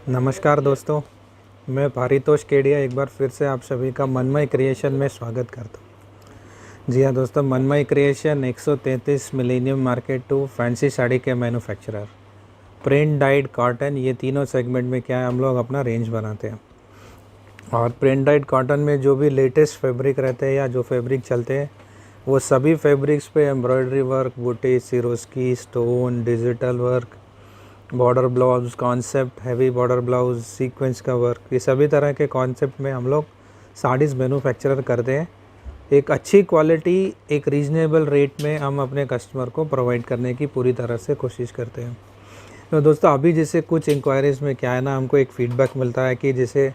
नमस्कार दोस्तों, मैं पारितोष केडिया एक बार फिर से आप सभी का मनमय क्रिएशन में स्वागत करता हूँ। जी हाँ दोस्तों, Manmay creation 133 millennium market two fancy sari के मैन्युफैक्चरर, प्रिंट डाइड कॉटन, ये तीनों सेगमेंट में क्या है हम लोग अपना रेंज बनाते हैं। और प्रिंट डाइड कॉटन में जो भी लेटेस्ट फैब्रिक रहते हैं या जो फैब्रिक चलते हैं वो सभी फैब्रिक्स पे एम्ब्रॉयडरी वर्क, बूटी, Swarovski, stone, digital work, border blouse concept, heavy border blouse, sequence का वर्क, ये सभी तरह के कॉन्सेप्ट में हम लोग साड़ीज़ मैन्युफैक्चरर करते हैं। एक अच्छी क्वालिटी एक रीज़नेबल रेट में हम अपने कस्टमर को प्रोवाइड करने की पूरी तरह से कोशिश करते हैं। तो दोस्तों अभी जैसे कुछ इंक्वायरीज़ में क्या है ना, हमको एक फ़ीडबैक मिलता है कि जैसे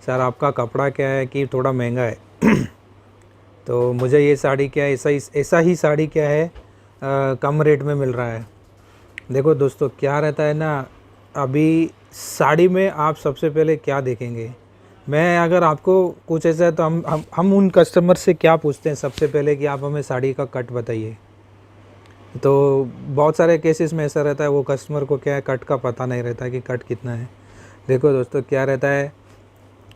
सर आपका कपड़ा क्या है कि थोड़ा महंगा है तो मुझे ये साड़ी क्या है, ऐसा ही साड़ी क्या है कम रेट में मिल रहा है। देखो दोस्तों क्या रहता है ना, अभी साड़ी में आप सबसे पहले क्या देखेंगे, मैं अगर आपको कुछ ऐसा है तो हम उन कस्टमर से क्या पूछते हैं सबसे पहले कि आप हमें साड़ी का कट बताइए। तो बहुत सारे केसेस में ऐसा रहता है वो कस्टमर को क्या है कट का पता नहीं रहता कि कट कितना है। देखो दोस्तों क्या रहता है,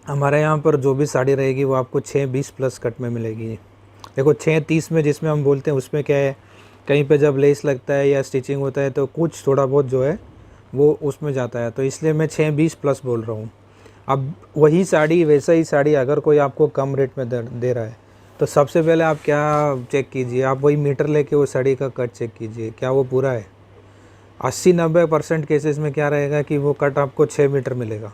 हमारे यहाँ पर जो भी साड़ी रहेगी वो आपको 6-20 प्लस कट में मिलेगी। देखो 6-30 में जिसमें हम बोलते हैं उसमें क्या है, कहीं पे जब लेस लगता है या स्टिचिंग होता है तो कुछ थोड़ा बहुत जो है वो उसमें जाता है, तो इसलिए मैं 6-20 प्लस बोल रहा हूँ। अब वही साड़ी वैसा ही साड़ी अगर कोई आपको कम रेट में दे रहा है तो सबसे पहले आप क्या चेक कीजिए, आप वही मीटर लेके वो साड़ी का कट चेक कीजिए क्या वो पूरा है। 80-90% केसेस में क्या रहेगा कि वो कट आपको 6 मीटर मिलेगा।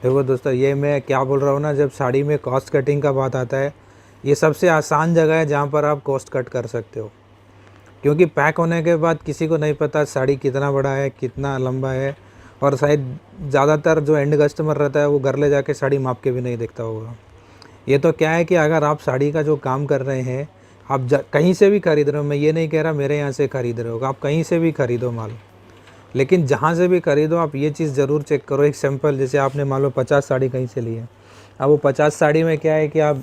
देखो दोस्तों ये मैं क्या बोल रहा हूँ ना, जब साड़ी में कॉस्ट कटिंग का बात आता है ये सबसे आसान जगह है जहाँ पर आप कॉस्ट कट कर सकते हो, क्योंकि पैक होने के बाद किसी को नहीं पता साड़ी कितना बड़ा है कितना लंबा है, और शायद ज़्यादातर जो एंड कस्टमर रहता है वो घर ले जाके साड़ी माप के भी नहीं देखता होगा। ये तो क्या है कि अगर आप साड़ी का जो काम कर रहे हैं आप कहीं से भी खरीद रहे हो, मैं ये नहीं कह रहा मेरे यहाँ से खरीद रहे हो, आप कहीं से भी खरीदो माल, लेकिन जहाँ से भी खरीदो आप ये चीज़ ज़रूर चेक करो। एक सिंपल जैसे आपने मान लो 50 साड़ी कहीं से ली है, अब वो 50 साड़ी में क्या है कि आप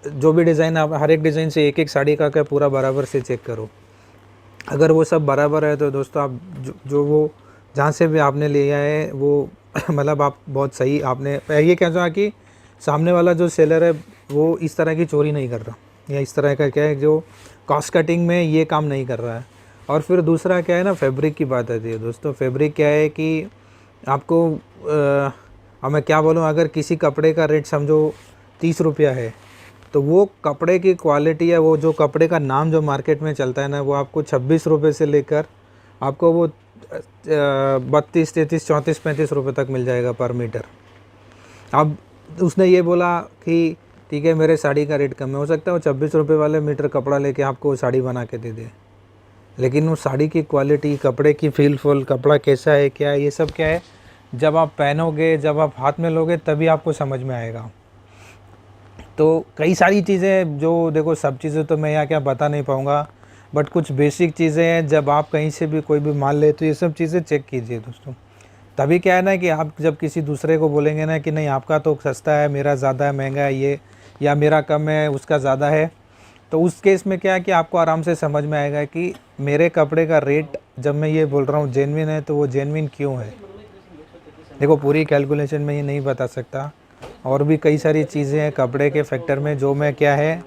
जो भी डिज़ाइन, आप हर एक डिज़ाइन से एक एक साड़ी का क्या पूरा बराबर से चेक करो। अगर वो सब बराबर है तो दोस्तों आप जो वो जहाँ से भी आपने लिया है वो मतलब आप बहुत सही आपने ये कह रहा कि सामने वाला जो सेलर है वो इस तरह की चोरी नहीं कर रहा, या इस तरह का क्या है जो कॉस्ट कटिंग में ये काम नहीं कर रहा है। और फिर दूसरा क्या है ना, फैब्रिक की बात आती है दोस्तों। फैब्रिक क्या है कि आपको अब मैं क्या बोलूँ, अगर किसी कपड़े का रेट समझो 30 रुपया है तो वो कपड़े की क्वालिटी है, वो जो कपड़े का नाम जो मार्केट में चलता है ना, वो आपको 26 रुपये से लेकर आपको वो 32, 33, 34, 35 रुपये तक मिल जाएगा पर मीटर। अब उसने ये बोला कि ठीक है मेरे साड़ी का रेट कम है, हो सकता है वो 26 रुपये वाले मीटर कपड़ा लेके आपको वो साड़ी बना के दे दे, लेकिन वो साड़ी की क्वालिटी, कपड़े की फील फुल, कपड़ा कैसा है क्या है, ये सब क्या है जब आप पहनोगे, जब आप हाथ में लोगे तभी आपको समझ में आएगा। तो कई सारी चीज़ें जो देखो, सब चीज़ें तो मैं यहाँ क्या बता नहीं पाऊँगा, बट कुछ बेसिक चीज़ें हैं जब आप कहीं से भी कोई भी माल ले तो ये सब चीज़ें चेक कीजिए दोस्तों। तभी क्या है ना कि आप जब किसी दूसरे को बोलेंगे ना कि नहीं आपका तो सस्ता है, मेरा ज़्यादा है, महंगा है ये, या मेरा कम है उसका ज़्यादा है, तो उस केस में क्या है कि आपको आराम से समझ में आएगा कि मेरे कपड़े का रेट जब मैं ये बोल रहा हूँ जेन्युइन है तो वो जेन्युइन क्यों है। देखो पूरी कैलकुलेशन में ये नहीं बता सकता, और भी कई सारी चीज़ें हैं कपड़े के फैक्टर में जो मैं क्या है,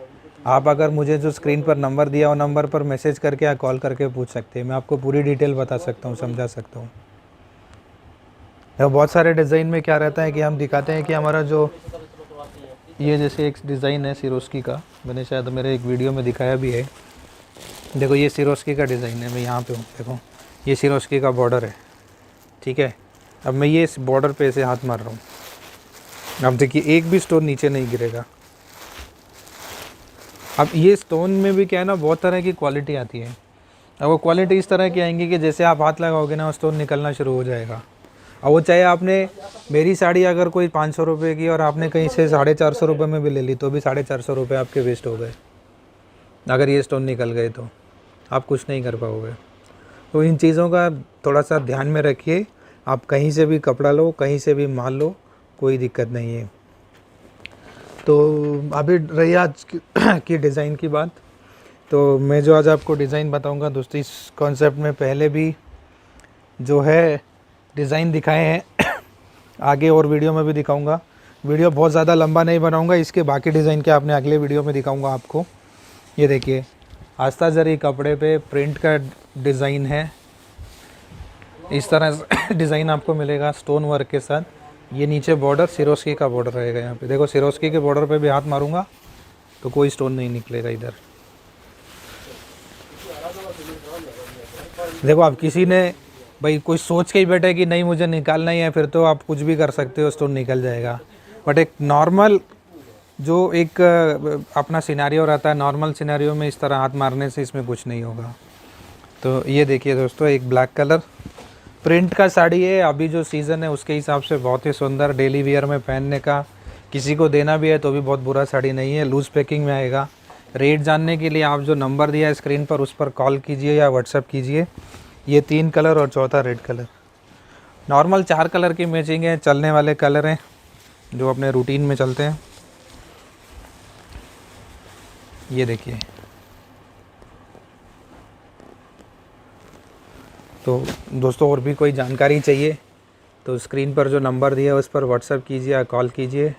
आप अगर मुझे जो स्क्रीन पर नंबर दिया वो नंबर पर मैसेज करके या कॉल करके पूछ सकते हैं, मैं आपको पूरी डिटेल बता सकता हूँ, समझा सकता हूँ। तो बहुत सारे डिज़ाइन में क्या रहता है कि हम दिखाते हैं कि हमारा जो ये जैसे एक डिज़ाइन है सिरोस्की का, मैंने शायद मेरे एक वीडियो में दिखाया भी है। देखो ये सिरोस्की का डिज़ाइन है, मैं यहाँ पे हूँ, देखो ये सिरोस्की का बॉर्डर है, ठीक है। अब मैं ये इस बॉर्डर पे ऐसे हाथ मार रहा हूँ, अब देखिए एक भी स्टोन नीचे नहीं गिरेगा। अब ये स्टोन में भी क्या है ना, बहुत तरह की क्वालिटी आती है। अब वो क्वालिटी इस तरह की आएंगी कि जैसे आप हाथ लगाओगे ना वो स्टोन निकलना शुरू हो जाएगा। और वो चाहे आपने मेरी साड़ी अगर कोई 500 रुपये की और आपने कहीं से 450 रुपये में भी ले ली तो भी 450 रुपये आपके वेस्ट हो गए। अगर ये स्टोन निकल गए तो आप कुछ नहीं कर पाओगे। तो इन चीज़ों का थोड़ा सा ध्यान में रखिए। आप कहीं से भी कपड़ा लो, कहीं से भी माल लो, कोई दिक्कत नहीं है। तो अभी रही आज की डिज़ाइन की बात, तो मैं जो आज आपको डिज़ाइन बताऊंगा दोस्तों, इस कॉन्सेप्ट में पहले भी जो है डिज़ाइन दिखाए हैं आगे और वीडियो में भी दिखाऊंगा। वीडियो बहुत ज़्यादा लंबा नहीं बनाऊंगा, इसके बाकी डिज़ाइन के आपने अगले वीडियो में दिखाऊंगा आपको। ये देखिए आस्था जरी कपड़े पे प्रिंट का डिज़ाइन है, इस तरह से डिज़ाइन आपको मिलेगा स्टोन वर्क के साथ। ये नीचे बॉर्डर सिरोस्की का बॉर्डर रहेगा। यहाँ पे देखो सिरोस्की के बॉर्डर पे भी हाथ मारूंगा तो कोई स्टोन नहीं निकलेगा इधर। देखो आप किसी ने भाई कोई सोच के ही बैठे कि नहीं मुझे निकालना ही है, फिर तो आप कुछ भी कर सकते हो, स्टोन निकल जाएगा। बट एक नॉर्मल जो एक अपना सिनेरियो रहता है, नॉर्मल सिनेरियो में इस तरह हाथ मारने से इसमें कुछ नहीं होगा। तो ये देखिए दोस्तों, एक ब्लैक कलर प्रिंट का साड़ी है। अभी जो सीज़न है उसके हिसाब से बहुत ही सुंदर, डेली वियर में पहनने का, किसी को देना भी है तो भी बहुत बुरा साड़ी नहीं है। लूज़ पैकिंग में आएगा। रेट जानने के लिए आप जो नंबर दिया है स्क्रीन पर उस पर कॉल कीजिए या व्हाट्सएप कीजिए। ये 3 कलर और चौथा रेड कलर। नॉर्मल 4 कलर की मैचिंग है, चलने वाले कलर हैं जो अपने रूटीन में चलते हैं। ये देखिए, तो दोस्तों और भी कोई जानकारी चाहिए तो स्क्रीन पर जो नंबर दिया है उस पर व्हाट्सएप कीजिए या कॉल कीजिए।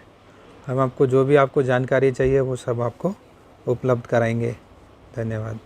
हम आपको जो भी आपको जानकारी चाहिए वो सब आपको उपलब्ध कराएंगे। धन्यवाद।